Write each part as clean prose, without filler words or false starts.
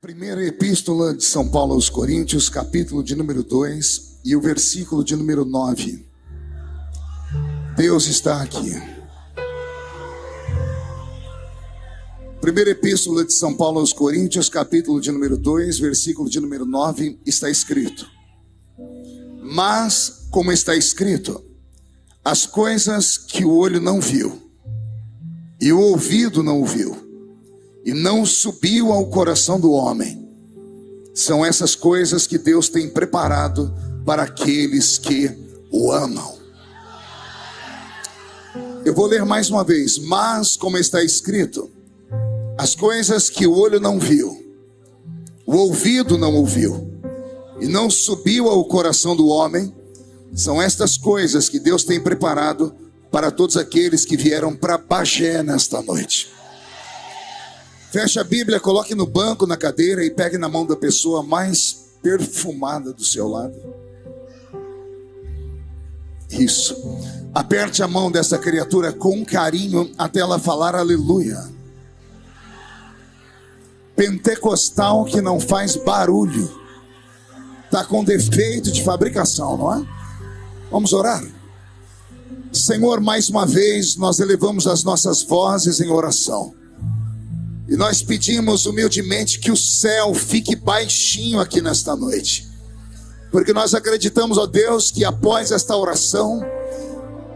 Primeira Epístola de São Paulo aos Coríntios, capítulo de número 2 e o versículo de número 9. Deus está aqui. Primeira Epístola de São Paulo aos Coríntios, capítulo de número 2, versículo de número 9, está escrito: Mas, como está escrito, as coisas que o olho não viu, e o ouvido não ouviu, e não subiu ao coração do homem, são essas coisas que Deus tem preparado para aqueles que o amam. Eu vou ler mais uma vez. Mas, como está escrito, as coisas que o olho não viu, o ouvido não ouviu, e não subiu ao coração do homem, são estas coisas que Deus tem preparado para todos aqueles que vieram para Bagé nesta noite. Feche a Bíblia, coloque no banco, na cadeira e pegue na mão da pessoa mais perfumada do seu lado. Isso. Aperte a mão dessa criatura com carinho até ela falar aleluia. Pentecostal que não faz barulho. Está com defeito de fabricação, não é? Vamos orar? Senhor, mais uma vez nós elevamos as nossas vozes em oração. E nós pedimos humildemente que o céu fique baixinho aqui nesta noite. Porque nós acreditamos, ó Deus, que após esta oração,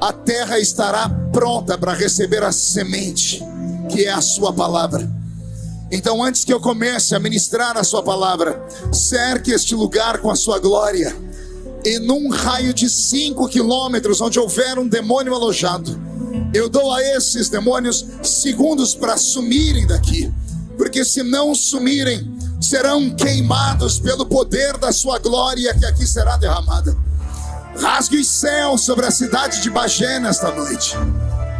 a terra estará pronta para receber a semente, que é a sua palavra. Então, antes que eu comece a ministrar a sua palavra, cerque este lugar com a sua glória. E num raio de 5 quilômetros, onde houver um demônio alojado, eu dou a esses demônios segundos para sumirem daqui, porque se não sumirem, serão queimados pelo poder da sua glória que aqui será derramada. Rasgue os céus sobre a cidade de Bagé nesta noite.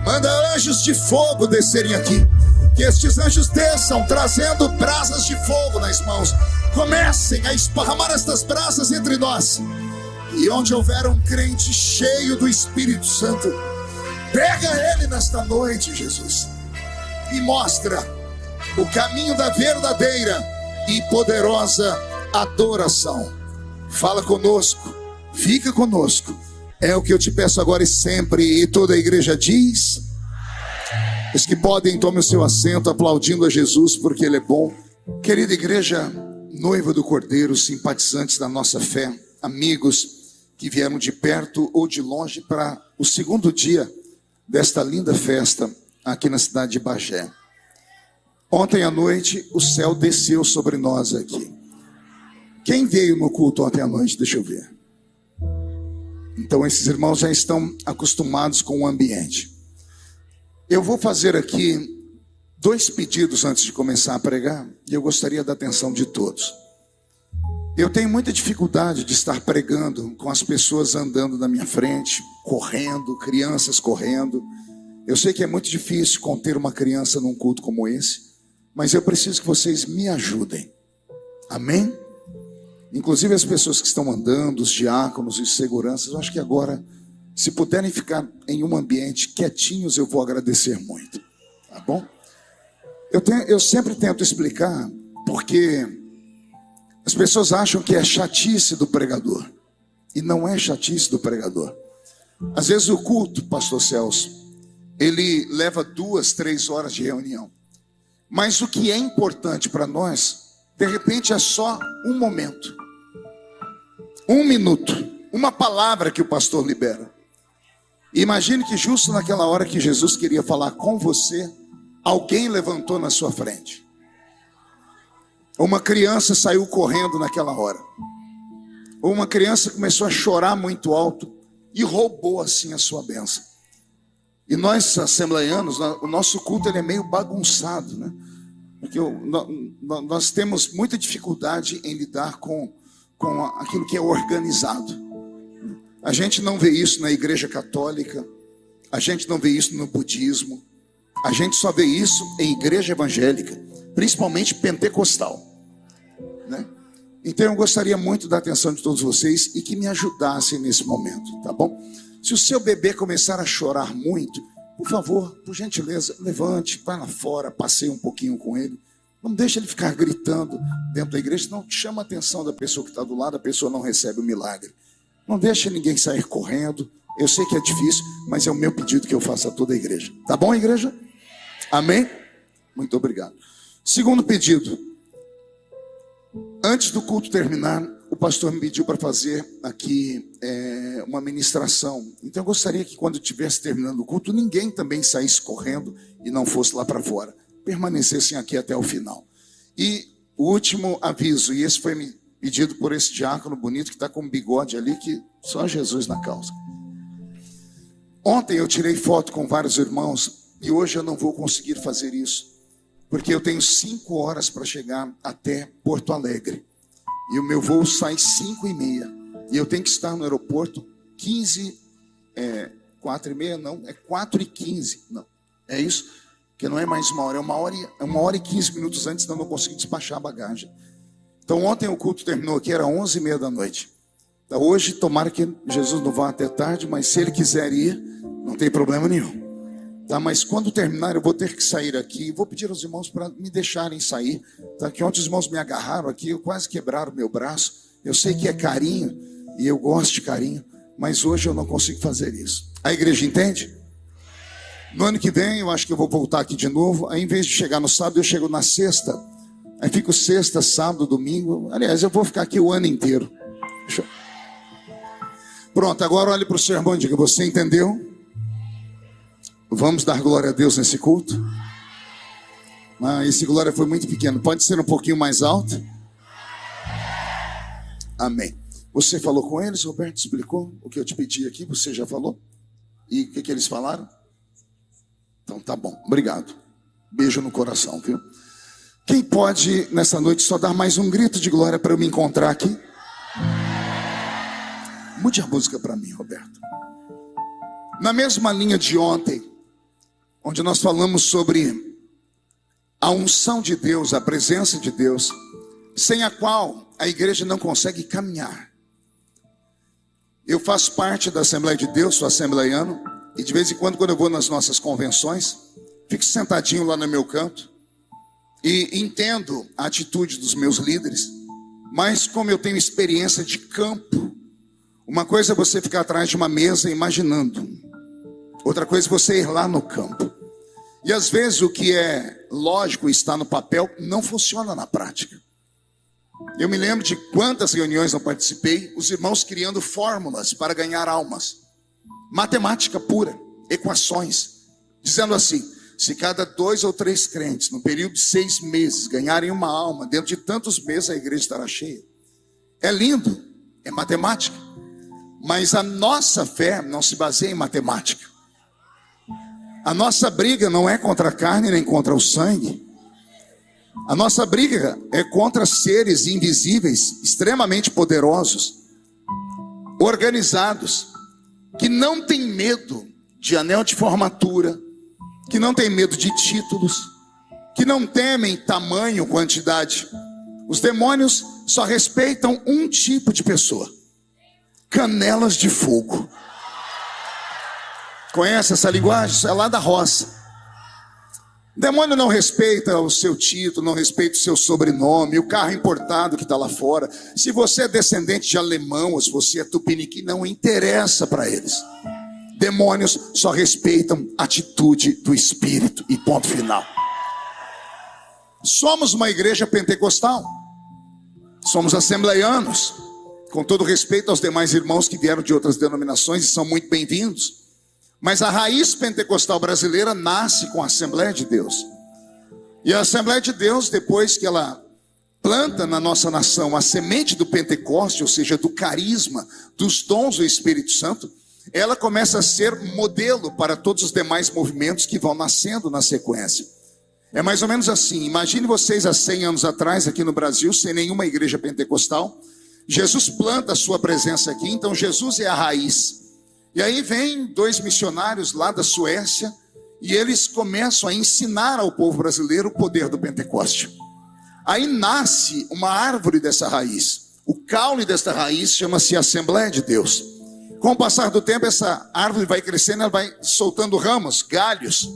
Manda anjos de fogo descerem aqui, que estes anjos desçam trazendo brasas de fogo nas mãos. Comecem a esparramar estas brasas entre nós. E onde houver um crente cheio do Espírito Santo, pega ele nesta noite, Jesus, e mostra o caminho da verdadeira e poderosa adoração. Fala conosco, fica conosco. É o que eu te peço agora e sempre. E toda a igreja diz: os que podem, tomem o seu assento, aplaudindo a Jesus, porque Ele é bom. Querida igreja, noiva do Cordeiro, simpatizantes da nossa fé, amigos que vieram de perto ou de longe para o segundo dia desta linda festa aqui na cidade de Bagé. Ontem à noite o céu desceu sobre nós aqui. Quem veio no culto ontem à noite? Deixa eu ver. Então esses irmãos já estão acostumados com o ambiente. Eu vou fazer aqui 2 pedidos antes de começar a pregar, e eu gostaria da atenção de todos. Eu tenho muita dificuldade de estar pregando com as pessoas andando na minha frente, correndo, crianças correndo. Eu sei que é muito difícil conter uma criança num culto como esse, mas eu preciso que vocês me ajudem. Amém? Inclusive as pessoas que estão andando, os diáconos e os seguranças, eu acho que agora, se puderem ficar em um ambiente quietinhos, eu vou agradecer muito. Tá bom? Eu sempre tento explicar, porque as pessoas acham que é chatice do pregador. E não é chatice do pregador. Às vezes o culto, pastor Celso, ele leva 2, 3 horas de reunião. Mas o que é importante para nós, de repente é só um momento. 1 minuto. Uma palavra que o pastor libera. E imagine que justo naquela hora que Jesus queria falar com você, alguém levantou na sua frente. Uma criança saiu correndo naquela hora. Ou uma criança começou a chorar muito alto e roubou assim a sua bênção. E nós, assembleianos, o nosso culto ele é meio bagunçado, né? Porque nós temos muita dificuldade em lidar com aquilo que é organizado. A gente não vê isso na igreja católica, a gente não vê isso no budismo, a gente só vê isso em igreja evangélica, principalmente pentecostal, né? Então eu gostaria muito da atenção de todos vocês e que me ajudassem nesse momento, tá bom? Se o seu bebê começar a chorar muito, por favor, por gentileza, levante, vá lá fora, passeie um pouquinho com ele Não deixa ele ficar gritando dentro da igreja, não chama a atenção da pessoa que está do lado, a pessoa não recebe o milagre. Não deixa ninguém sair correndo. Eu sei que é difícil, mas é o meu pedido que eu faço a toda a igreja. Tá bom, igreja? Amém? Muito obrigado. Segundo pedido. Antes do culto terminar, o pastor me pediu para fazer aqui uma ministração. Então eu gostaria que quando estivesse terminando o culto, ninguém também saísse correndo e não fosse lá para fora. Permanecessem aqui até o final. E o último aviso, e esse foi me pedido por esse diácono bonito que está com um bigode ali, que só Jesus na causa. Ontem eu tirei foto com vários irmãos e hoje eu não vou conseguir fazer isso, porque eu tenho 5 horas para chegar até Porto Alegre. E o meu voo sai 5h30. E eu tenho que estar no aeroporto 4h30, não, é 4h15. Não, é isso? Que não é mais 1 hora, é 1 hora e 15 minutos antes, senão eu não consigo despachar a bagagem. Então ontem o culto terminou aqui, era 11h30 da noite. Então, hoje, tomara que Jesus não vá até tarde, mas se ele quiser ir, não tem problema nenhum. Tá, mas quando terminar eu vou ter que sair aqui. Vou pedir aos irmãos para me deixarem sair. Tá, que ontem os irmãos me agarraram aqui, eu quase quebraram o meu braço. Eu sei que é carinho e eu gosto de carinho, mas hoje eu não consigo fazer isso. A igreja entende? No ano que vem eu acho que eu vou voltar aqui de novo. Aí, em vez de chegar no sábado, eu chego na sexta. Aí fico sexta, sábado, domingo. Aliás, eu vou ficar aqui o ano inteiro. Pronto, agora olhe para o seu irmão e diga: você entendeu? Vamos dar glória a Deus nesse culto? Esse glória foi muito pequeno. Pode ser um pouquinho mais alto? Amém. Você falou com eles, Roberto? Explicou o que eu te pedi aqui? Você já falou? E o que eles falaram? Então tá bom, obrigado. Beijo no coração, viu? Quem pode nessa noite só dar mais um grito de glória para eu me encontrar aqui? Mude a música para mim, Roberto. Na mesma linha de ontem, onde nós falamos sobre a unção de Deus, a presença de Deus, sem a qual a igreja não consegue caminhar. Eu faço parte da Assembleia de Deus, sou assembleiano, e de vez em quando eu vou nas nossas convenções, fico sentadinho lá no meu canto e entendo a atitude dos meus líderes, mas como eu tenho experiência de campo, uma coisa é você ficar atrás de uma mesa imaginando, outra coisa é você ir lá no campo. E às vezes o que é lógico está no papel não funciona na prática. Eu me lembro de quantas reuniões eu participei, os irmãos criando fórmulas para ganhar almas. Matemática pura, equações, dizendo assim: se cada 2 ou 3 crentes, no período de 6 meses, ganharem uma alma, dentro de tantos meses a igreja estará cheia. É lindo, é matemática. Mas a nossa fé não se baseia em matemática. A nossa briga não é contra a carne nem contra o sangue. A nossa briga é contra seres invisíveis, extremamente poderosos, organizados, que não têm medo de anel de formatura, que não têm medo de títulos, que não temem tamanho, quantidade. Os demônios só respeitam um tipo de pessoa: canelas de fogo. Conhece essa linguagem? Isso é lá da roça. O demônio não respeita o seu título, não respeita o seu sobrenome, o carro importado que está lá fora. Se você é descendente de alemão ou se você é tupiniquim, não interessa para eles. Demônios só respeitam a atitude do Espírito e ponto final. Somos uma igreja pentecostal. Somos assembleianos. Com todo respeito aos demais irmãos que vieram de outras denominações e são muito bem-vindos. Mas a raiz pentecostal brasileira nasce com a Assembleia de Deus. E a Assembleia de Deus, depois que ela planta na nossa nação a semente do Pentecoste, ou seja, do carisma, dos dons do Espírito Santo, ela começa a ser modelo para todos os demais movimentos que vão nascendo na sequência. É mais ou menos assim: imagine vocês há 100 anos atrás, aqui no Brasil, sem nenhuma igreja pentecostal. Jesus planta a sua presença aqui, então Jesus é a raiz. E aí vem 2 missionários lá da Suécia, e eles começam a ensinar ao povo brasileiro o poder do Pentecoste. Aí nasce uma árvore dessa raiz. O caule dessa raiz chama-se Assembleia de Deus. Com o passar do tempo, essa árvore vai crescendo, ela vai soltando ramos, galhos.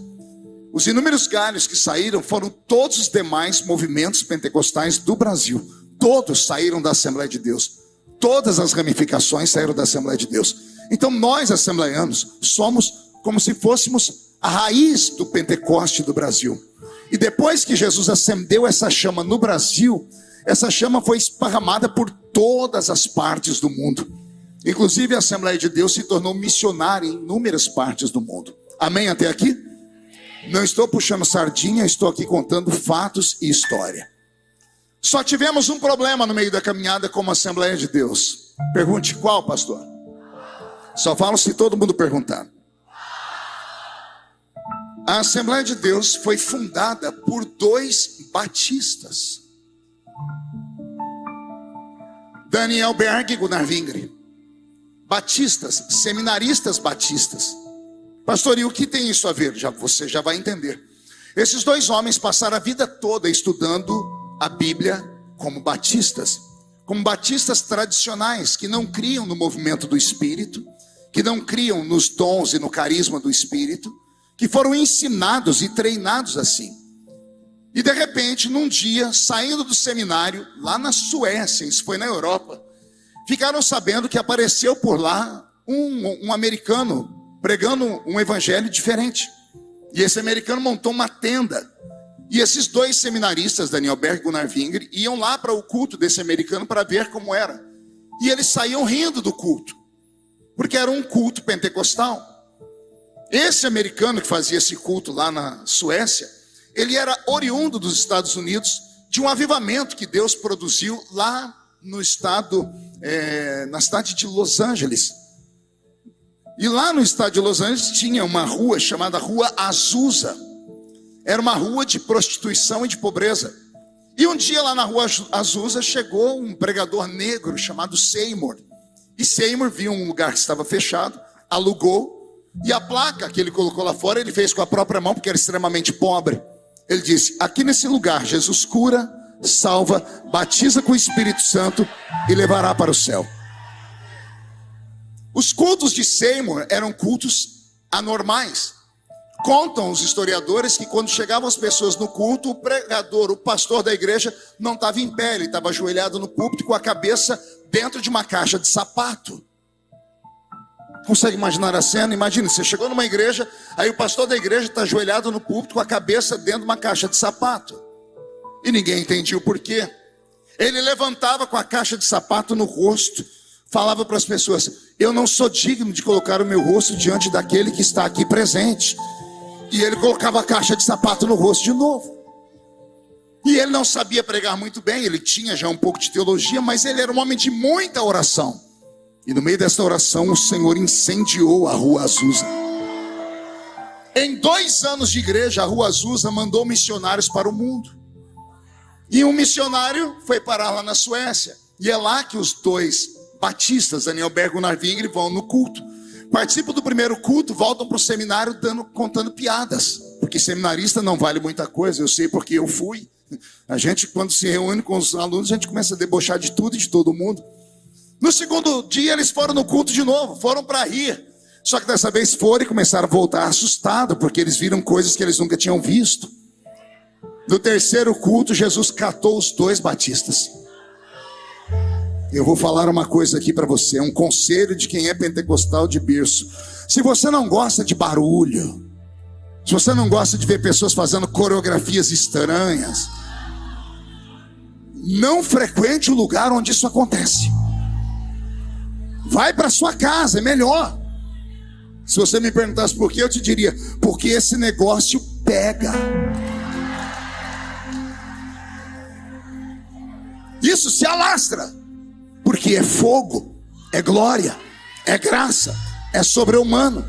Os inúmeros galhos que saíram foram todos os demais movimentos pentecostais do Brasil. Todos saíram da Assembleia de Deus. Todas as ramificações saíram da Assembleia de Deus. Então nós, assembleianos, somos como se fôssemos a raiz do Pentecoste do Brasil. E depois que Jesus acendeu essa chama no Brasil, essa chama foi esparramada por todas as partes do mundo. Inclusive a Assembleia de Deus se tornou missionária em inúmeras partes do mundo. Amém até aqui? Não estou puxando sardinha, estou aqui contando fatos e história. Só tivemos um problema no meio da caminhada como Assembleia de Deus. Pergunte qual, pastor? Só falo se todo mundo perguntar. A Assembleia de Deus foi fundada por 2 batistas. Daniel Berg e Gunnar Wingre. Batistas, seminaristas batistas. Pastor, e o que tem isso a ver? Você já vai entender. Esses 2 homens passaram a vida toda estudando a Bíblia como batistas tradicionais, que não criam no movimento do Espírito, que não criam nos dons e no carisma do Espírito, que foram ensinados e treinados assim. E de repente, num dia, saindo do seminário, lá na Suécia, isso foi na Europa, ficaram sabendo que apareceu por lá um americano pregando um evangelho diferente. E esse americano montou uma tenda. E esses 2 seminaristas, Daniel Berg e Gunnar Wingre, iam lá para o culto desse americano para ver como era. E eles saíam rindo do culto, porque era um culto pentecostal. Esse americano que fazia esse culto lá na Suécia, ele era oriundo dos Estados Unidos, de um avivamento que Deus produziu lá no estado, na cidade de Los Angeles. E lá no estado de Los Angeles tinha uma rua chamada Rua Azusa. Era uma rua de prostituição e de pobreza. E um dia lá na Rua Azusa chegou um pregador negro chamado Seymour. E Seymour viu um lugar que estava fechado, alugou, e a placa que ele colocou lá fora, ele fez com a própria mão, porque era extremamente pobre. Ele disse: aqui nesse lugar Jesus cura, salva, batiza com o Espírito Santo e levará para o céu. Os cultos de Seymour eram cultos anormais. Contam os historiadores que quando chegavam as pessoas no culto, o pregador, o pastor da igreja, não estava em pé, ele estava ajoelhado no púlpito com a cabeça dentro de uma caixa de sapato. Consegue imaginar a cena? Imagine, você chegou numa igreja, aí o pastor da igreja está ajoelhado no púlpito com a cabeça dentro de uma caixa de sapato. E ninguém entendia o porquê. Ele levantava com a caixa de sapato no rosto, falava para as pessoas: eu não sou digno de colocar o meu rosto diante daquele que está aqui presente. E ele colocava a caixa de sapato no rosto de novo. E ele não sabia pregar muito bem, ele tinha já um pouco de teologia, mas ele era um homem de muita oração. E no meio dessa oração o Senhor incendiou a Rua Azusa. Em 2 anos de igreja, a Rua Azusa mandou missionários para o mundo. E um missionário foi parar lá na Suécia. E é lá que os 2 batistas, Daniel Berg e Gunnar Wingre, vão no culto. Participam do primeiro culto, voltam para o seminário contando piadas. Porque seminarista não vale muita coisa, eu sei porque eu fui. A gente, quando se reúne com os alunos, a gente começa a debochar de tudo e de todo mundo. No segundo dia eles foram no culto de novo, foram para rir. Só que dessa vez foram e começaram a voltar assustados, porque eles viram coisas que eles nunca tinham visto. No terceiro culto, Jesus catou os 2 batistas. Eu vou falar uma coisa aqui para você, um conselho de quem é pentecostal de berço. Se você não gosta de barulho, se você não gosta de ver pessoas fazendo coreografias estranhas, não frequente o lugar onde isso acontece. Vai para sua casa, é melhor. Se você me perguntasse por quê, eu te diria: porque esse negócio pega. Isso se alastra, porque é fogo, é glória, é graça, é sobre-humano.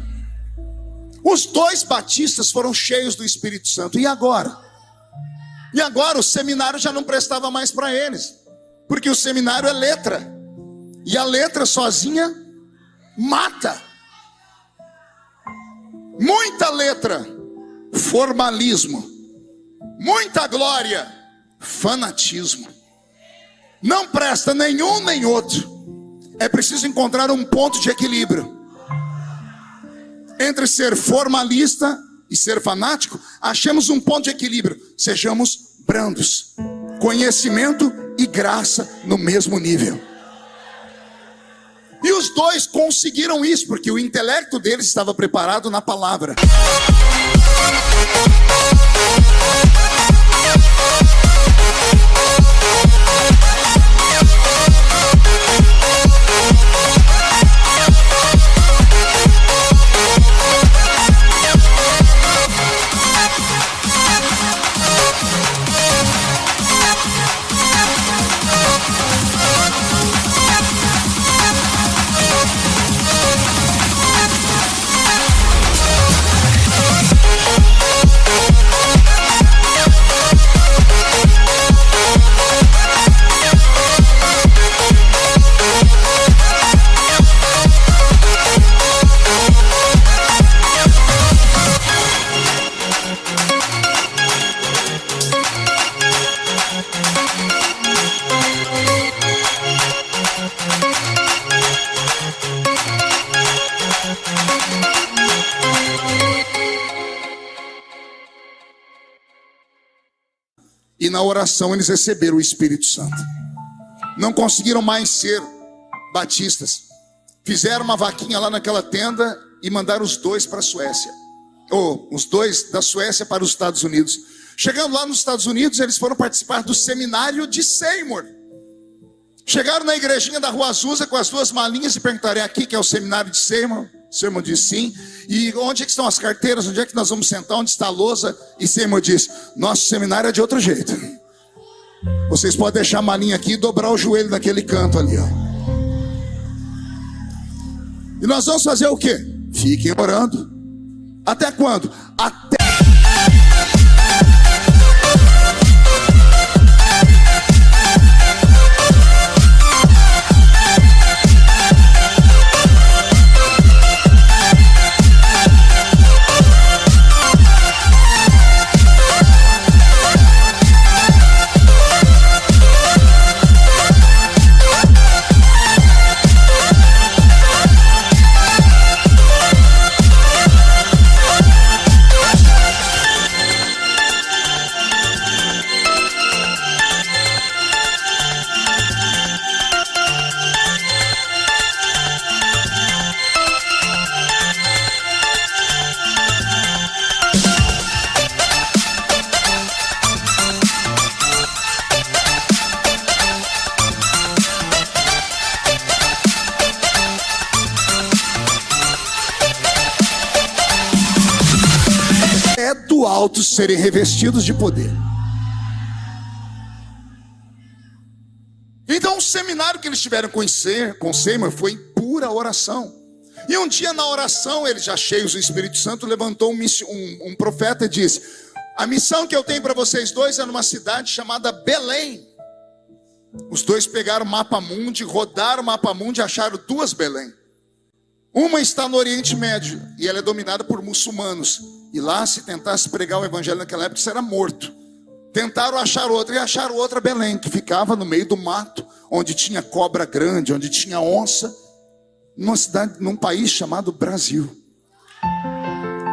Os 2 batistas foram cheios do Espírito Santo. E agora? E agora o seminário já não prestava mais para eles, porque o seminário é letra, e a letra sozinha mata. Muita letra, formalismo. Muita glória, fanatismo. Não presta nenhum nem outro. É preciso encontrar um ponto de equilíbrio entre ser formalista e ser fanático, achemos um ponto de equilíbrio. Sejamos brandos. Conhecimento e graça no mesmo nível. E os dois conseguiram isso, porque o intelecto deles estava preparado na palavra. E na oração eles receberam o Espírito Santo. Não conseguiram mais ser batistas. Fizeram uma vaquinha lá naquela tenda e mandaram os dois para a Suécia. Ou os dois da Suécia para os Estados Unidos. Chegando lá nos Estados Unidos, eles foram participar do seminário de Seymour. Chegaram na igrejinha da Rua Azusa com as duas malinhas e perguntaram: é aqui que é o seminário de Seymour? Seymour disse sim. E onde é que estão as carteiras? Onde é que nós vamos sentar? Onde está a lousa? E Seymour disse: nosso seminário é de outro jeito. Vocês podem deixar a malinha aqui e dobrar o joelho naquele canto ali, ó. E nós vamos fazer o quê? Fiquem orando. Até quando? Até do alto serem revestidos de poder. Então o seminário que eles tiveram com Seymour foi em pura oração. E um dia na oração, eles já cheios do Espírito Santo, levantou um profeta e disse: a missão que eu tenho para vocês dois é numa cidade chamada Belém. Os dois pegaram o mapa mundi, rodaram o mapa mundi e acharam duas Belém. Uma está no Oriente Médio e ela é dominada por muçulmanos. E lá, se tentasse pregar o evangelho naquela época, você era morto. Tentaram achar outra e acharam outra Belém, que ficava no meio do mato, onde tinha cobra grande, onde tinha onça, num país chamado Brasil.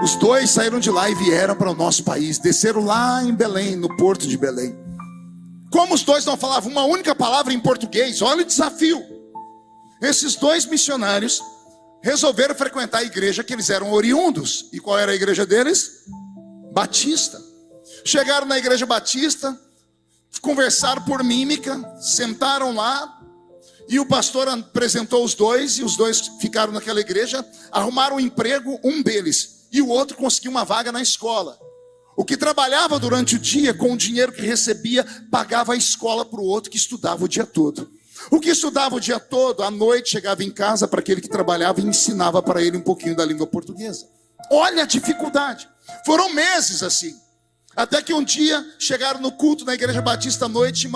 Os dois saíram de lá e vieram para o nosso país, desceram lá em Belém, no porto de Belém. Como os dois não falavam uma única palavra em português, olha o desafio. Esses dois missionários resolveram frequentar a igreja que eles eram oriundos. E qual era a igreja deles? Batista. Chegaram na igreja batista, conversaram por mímica, sentaram lá, e o pastor apresentou os dois, e os dois ficaram naquela igreja, arrumaram um emprego, um deles, e o outro conseguiu uma vaga na escola. O que trabalhava durante o dia, com o dinheiro que recebia, pagava a escola para o outro que estudava o dia todo. O que estudava o dia todo, à noite chegava em casa para aquele que trabalhava e ensinava para ele um pouquinho da língua portuguesa. Olha a dificuldade. Foram meses assim. Até que um dia chegaram no culto na igreja batista à noite e